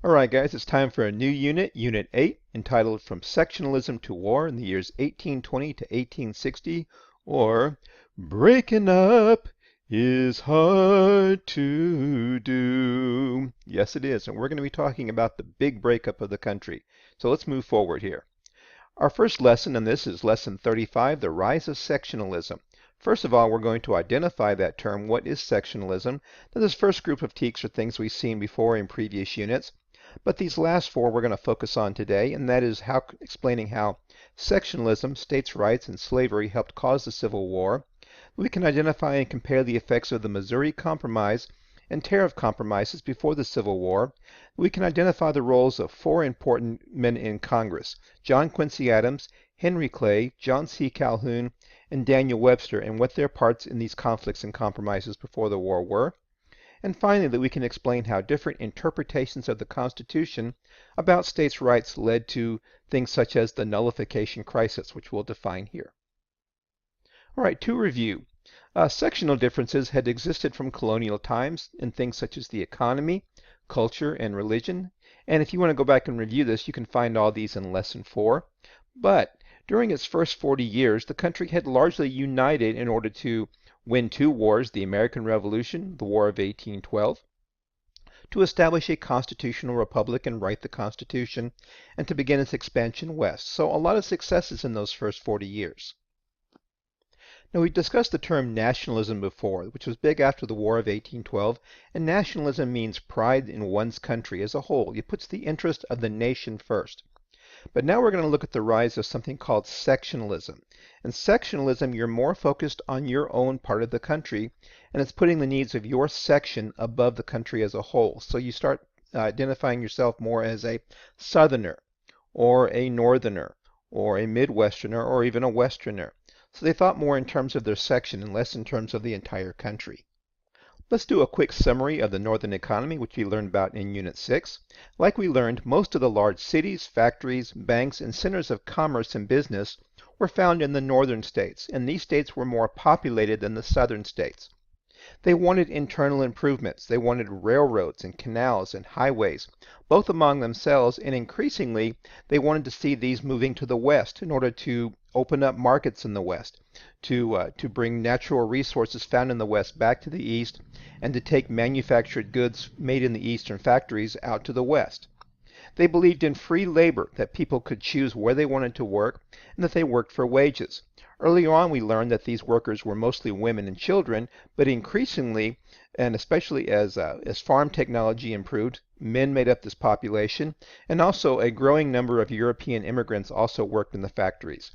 Alright guys, it's time for a new unit, Unit 8, entitled From Sectionalism to War in the years 1820 to 1860, or Breaking Up is Hard to Do. Yes, it is, and we're going to be talking about the big breakup of the country. So let's move forward here. Our first lesson in this is Lesson 35, The Rise of Sectionalism. First of all, we're going to identify that term. What is sectionalism? Now, this first group of teaks are things we've seen before in previous units. But these last four we're going to focus on today, and that is explaining how sectionalism, states' rights, and slavery helped cause the Civil War. We can identify and compare the effects of the Missouri Compromise and tariff compromises before the Civil War. We can identify the roles of four important men in Congress: John Quincy Adams, Henry Clay, John C. Calhoun, and Daniel Webster, and what their parts in these conflicts and compromises before the war were. And finally, that we can explain how different interpretations of the Constitution about states' rights led to things such as the Nullification crisis, which we'll define here. All right, to review, sectional differences had existed from colonial times in things such as the economy, culture, and religion. And if you want to go back and review this, you can find all these in Lesson 4. But during its first 40 years, the country had largely united in order to win two wars, the American Revolution, the War of 1812, to establish a constitutional republic and write the Constitution, and to begin its expansion west. So a lot of successes in those first 40 years. Now, we discussed the term nationalism before, which was big after the War of 1812, and nationalism means pride in one's country as a whole. It puts the interest of the nation first. But now we're going to look at the rise of something called sectionalism. In sectionalism, you're more focused on your own part of the country, and it's putting the needs of your section above the country as a whole. So you start identifying yourself more as a southerner, or a northerner, or a midwesterner, or even a westerner. So they thought more in terms of their section and less in terms of the entire country. Let's do a quick summary of the northern economy, which we learned about in Unit 6. Like we learned, most of the large cities, factories, banks, and centers of commerce and business were found in the northern states, and these states were more populated than the southern states. They wanted internal improvements. They wanted railroads and canals and highways, both among themselves, and increasingly they wanted to see these moving to the west in order to open up markets in the west, to bring natural resources found in the west back to the east, and to take manufactured goods made in the eastern factories out to the west. They believed in free labor, that people could choose where they wanted to work, and that they worked for wages. Early on, we learned that these workers were mostly women and children, but increasingly, and especially as farm technology improved, men made up this population, and also a growing number of European immigrants also worked in the factories.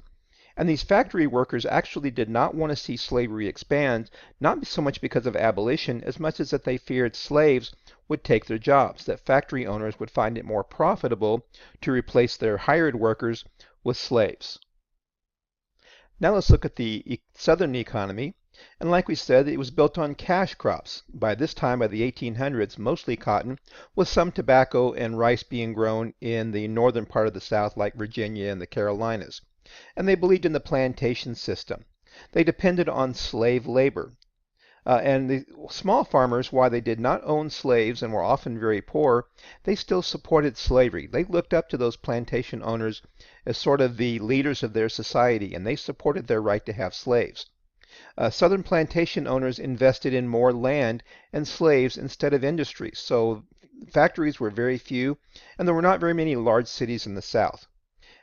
And these factory workers actually did not want to see slavery expand, not so much because of abolition, as much as that they feared slaves would take their jobs, that factory owners would find it more profitable to replace their hired workers with slaves. Now let's look at the southern economy. And like we said, it was built on cash crops. By this time, by the 1800s, mostly cotton, with some tobacco and rice being grown in the northern part of the South, like Virginia and the Carolinas. And they believed in the plantation system. They depended on slave labor. And the small farmers, while they did not own slaves and were often very poor, they still supported slavery. They looked up to those plantation owners as sort of the leaders of their society, and they supported their right to have slaves. Southern plantation owners invested in more land and slaves instead of industries, so factories were very few, and there were not very many large cities in the South.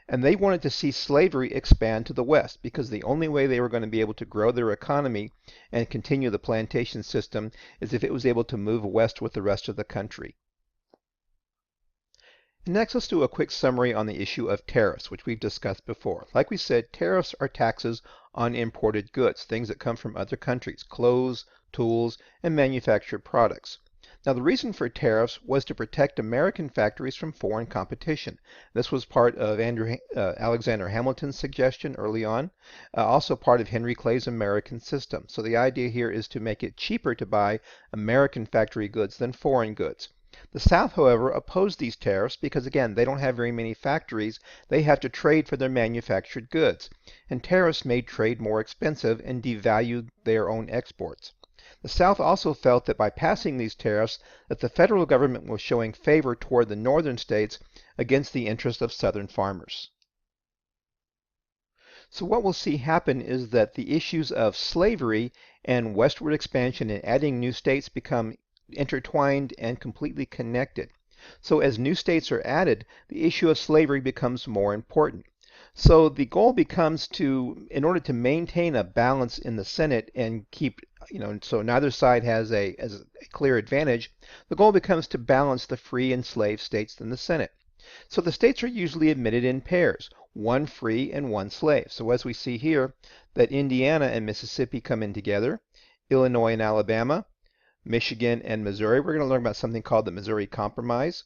And they wanted to see slavery expand to the west, because the only way they were going to be able to grow their economy and continue the plantation system is if it was able to move west with the rest of the country. Next, let's do a quick summary on the issue of tariffs, which we've discussed before. Like we said, tariffs are taxes on imported goods, things that come from other countries, clothes, tools, and manufactured products. Now, the reason for tariffs was to protect American factories from foreign competition. This was part of Alexander Hamilton's suggestion early on, also part of Henry Clay's American system. So the idea here is to make it cheaper to buy American factory goods than foreign goods. The South, however, opposed these tariffs because, again, they don't have very many factories. They have to trade for their manufactured goods. And tariffs made trade more expensive and devalued their own exports. The South also felt that by passing these tariffs, that the federal government was showing favor toward the northern states against the interest of southern farmers. So what we'll see happen is that the issues of slavery and westward expansion and adding new states become intertwined and completely connected. So as new states are added, the issue of slavery becomes more important. So the goal becomes to, in order to maintain a balance in the Senate and keep, so neither side has a clear advantage, the goal becomes to balance the free and slave states in the Senate. So the states are usually admitted in pairs, one free and one slave. So as we see here, that Indiana and Mississippi come in together, Illinois and Alabama, Michigan and Missouri. We're going to learn about something called the Missouri Compromise,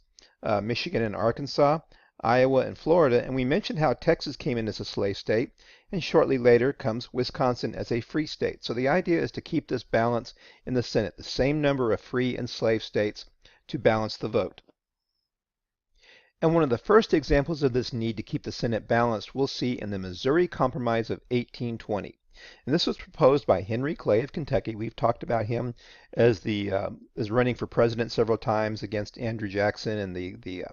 Michigan and Arkansas, Iowa and Florida, and we mentioned how Texas came in as a slave state, and shortly later comes Wisconsin as a free state. So the idea is to keep this balance in the Senate, the same number of free and slave states to balance the vote. And one of the first examples of this need to keep the Senate balanced we'll see in the Missouri Compromise of 1820. And this was proposed by Henry Clay of Kentucky. We've talked about him as running for president several times against Andrew Jackson and the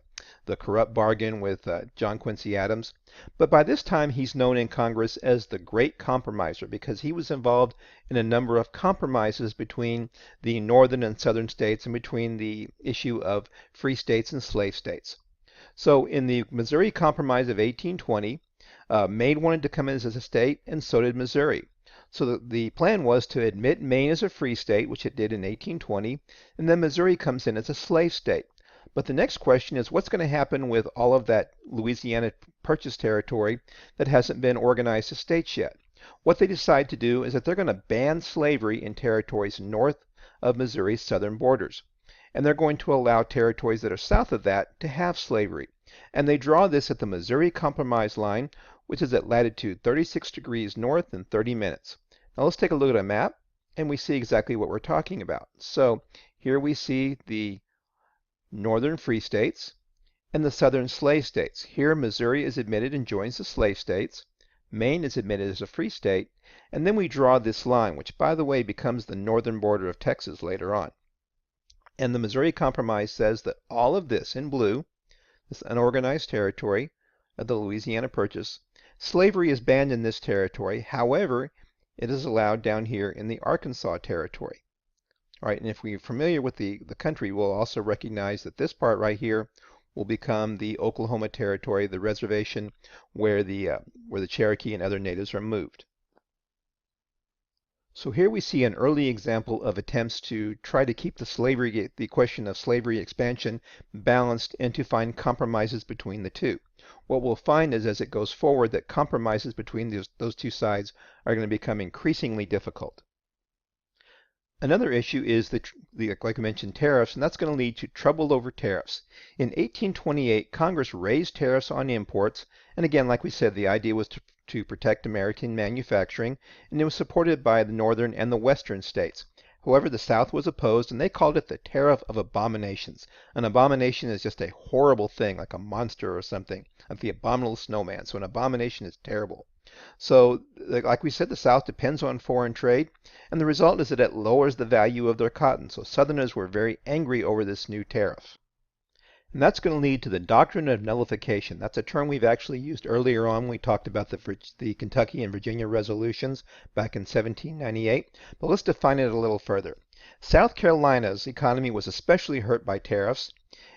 corrupt bargain with John Quincy Adams. But by this time, he's known in Congress as the Great Compromiser because he was involved in a number of compromises between the northern and southern states and between the issue of free states and slave states. So in the Missouri Compromise of 1820, Maine wanted to come in as a state, and so did Missouri. So the plan was to admit Maine as a free state, which it did in 1820, and then Missouri comes in as a slave state. But the next question is what's going to happen with all of that Louisiana Purchase territory that hasn't been organized as states yet? What they decide to do is that they're going to ban slavery in territories north of Missouri's southern borders. And they're going to allow territories that are south of that to have slavery. And they draw this at the Missouri Compromise line, which is at latitude 36 degrees north and 30 minutes. Now let's take a look at a map, and we see exactly what we're talking about. So here we see the northern free states and the southern slave states. Here Missouri is admitted and joins the slave states. Maine is admitted as a free state. And then we draw this line, which by the way becomes the northern border of Texas later on. And the Missouri Compromise says that all of this in blue, this unorganized territory of the Louisiana Purchase, slavery is banned in this territory. However, it is allowed down here in the Arkansas territory. All right, and if we're familiar with the country, we'll also recognize that this part right here will become the Oklahoma territory, the reservation where the Cherokee and other natives are moved. So here we see an early example of attempts to try to keep the question of slavery expansion balanced and to find compromises between the two. What we'll find is as it goes forward that compromises between those two sides are going to become increasingly difficult. Another issue is like I mentioned, tariffs, and that's going to lead to trouble over tariffs. In 1828, Congress raised tariffs on imports, and again, like we said, the idea was to protect American manufacturing, and it was supported by the northern and the western states. However, the South was opposed, and they called it the Tariff of Abominations. An abomination is just a horrible thing, like a monster or something, like the abominable snowman. So an abomination is terrible. So, like we said, the South depends on foreign trade, and the result is that it lowers the value of their cotton. So Southerners were very angry over this new tariff. And that's going to lead to the doctrine of nullification. That's a term we've actually used earlier on when we talked about the Kentucky and Virginia resolutions back in 1798. But let's define it a little further. South Carolina's economy was especially hurt by tariffs.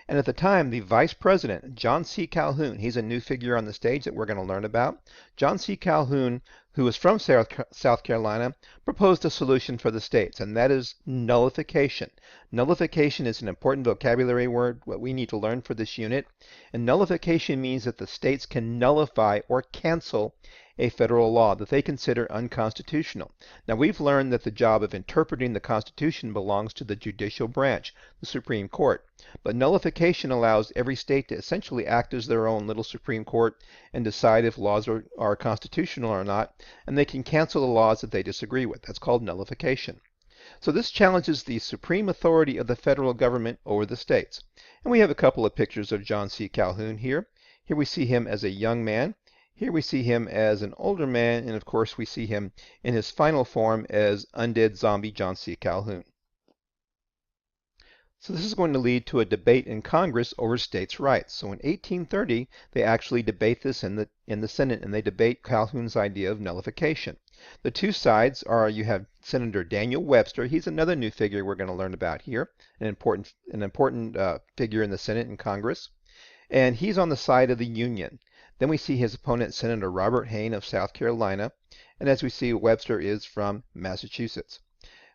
And at the time, the vice president, John C. Calhoun, he's a new figure on the stage that we're going to learn about. John C. Calhoun, who was from South Carolina, proposed a solution for the states, and that is nullification. Nullification is an important vocabulary word, what we need to learn for this unit. And nullification means that the states can nullify or cancel a federal law that they consider unconstitutional. Now, we've learned that the job of interpreting the Constitution belongs to the judicial branch, the Supreme Court. But nullification allows every state to essentially act as their own little Supreme Court and decide if laws are constitutional or not, and they can cancel the laws that they disagree with. That's called nullification. So this challenges the supreme authority of the federal government over the states. And we have a couple of pictures of John C. Calhoun here. Here we see him as a young man. Here we see him as an older man, and of course we see him in his final form as undead zombie John C. Calhoun. So this is going to lead to a debate in Congress over states' rights. So in 1830, they actually debate this in the Senate, and they debate Calhoun's idea of nullification. The two sides are, you have Senator Daniel Webster. He's another new figure we're going to learn about here, an important figure in the Senate and Congress. And he's on the side of the Union. Then we see his opponent, Senator Robert Hayne of South Carolina. And as we see, Webster is from Massachusetts.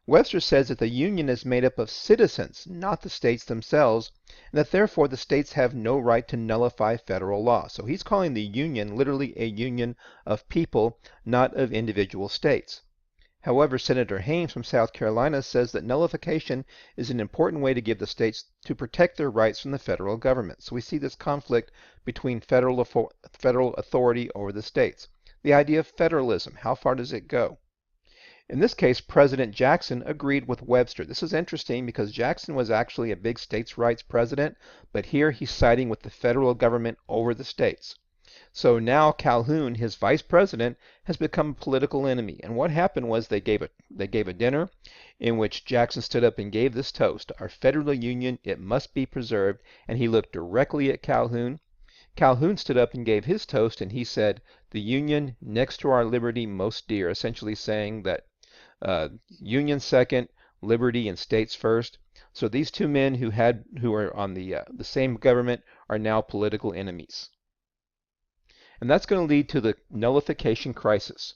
Webster says that the Union is made up of citizens, not the states themselves, and that therefore the states have no right to nullify federal law. So he's calling the Union literally a union of people, not of individual states. However, Senator Haynes from South Carolina says that nullification is an important way to give the states to protect their rights from the federal government. So we see this conflict between federal authority over the states. The idea of federalism, how far does it go? In this case, President Jackson agreed with Webster. This is interesting because Jackson was actually a big states' rights president, but here he's siding with the federal government over the states. So now Calhoun, his vice president, has become a political enemy. And what happened was they gave a dinner in which Jackson stood up and gave this toast: "Our federal union, it must be preserved." And he looked directly at Calhoun. Calhoun stood up and gave his toast, and he said, "The Union next to our liberty most dear," essentially saying that Union second, liberty and states first. So these two men who are on the same government are now political enemies. And that's going to lead to the nullification crisis.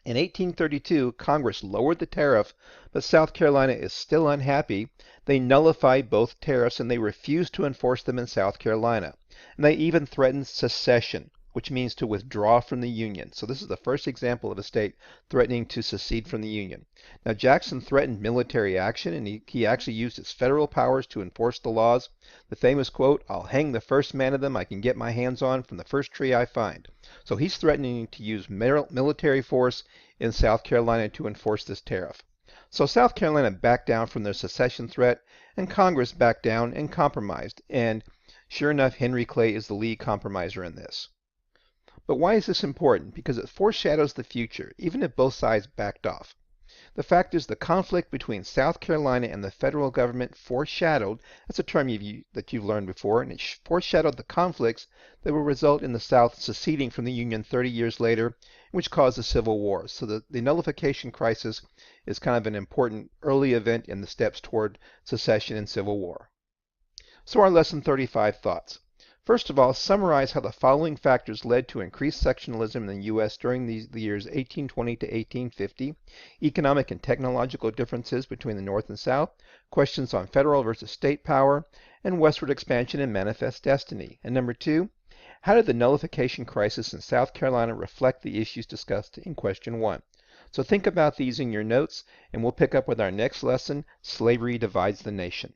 In 1832, Congress lowered the tariff, but South Carolina is still unhappy. They nullified both tariffs, and they refused to enforce them in South Carolina. And they even threatened secession, which means to withdraw from the Union. So this is the first example of a state threatening to secede from the Union. Now, Jackson threatened military action, and he actually used his federal powers to enforce the laws. The famous quote, "I'll hang the first man of them I can get my hands on from the first tree I find." So he's threatening to use military force in South Carolina to enforce this tariff. So South Carolina backed down from their secession threat, and Congress backed down and compromised. And sure enough, Henry Clay is the lead compromiser in this. But why is this important? Because it foreshadows the future, even if both sides backed off. The fact is, the conflict between South Carolina and the federal government foreshadowed, that's a term that you've learned before, and it foreshadowed the conflicts that will result in the South seceding from the Union 30 years later, which caused the Civil War. So the nullification crisis is kind of an important early event in the steps toward secession and Civil War. So our Lesson 35 thoughts. First of all, summarize how the following factors led to increased sectionalism in the U.S. during the years 1820 to 1850, economic and technological differences between the North and South, questions on federal versus state power, and westward expansion and manifest destiny. And number 2, how did the nullification crisis in South Carolina reflect the issues discussed in question 1? So think about these in your notes, and we'll pick up with our next lesson, Slavery Divides the Nation.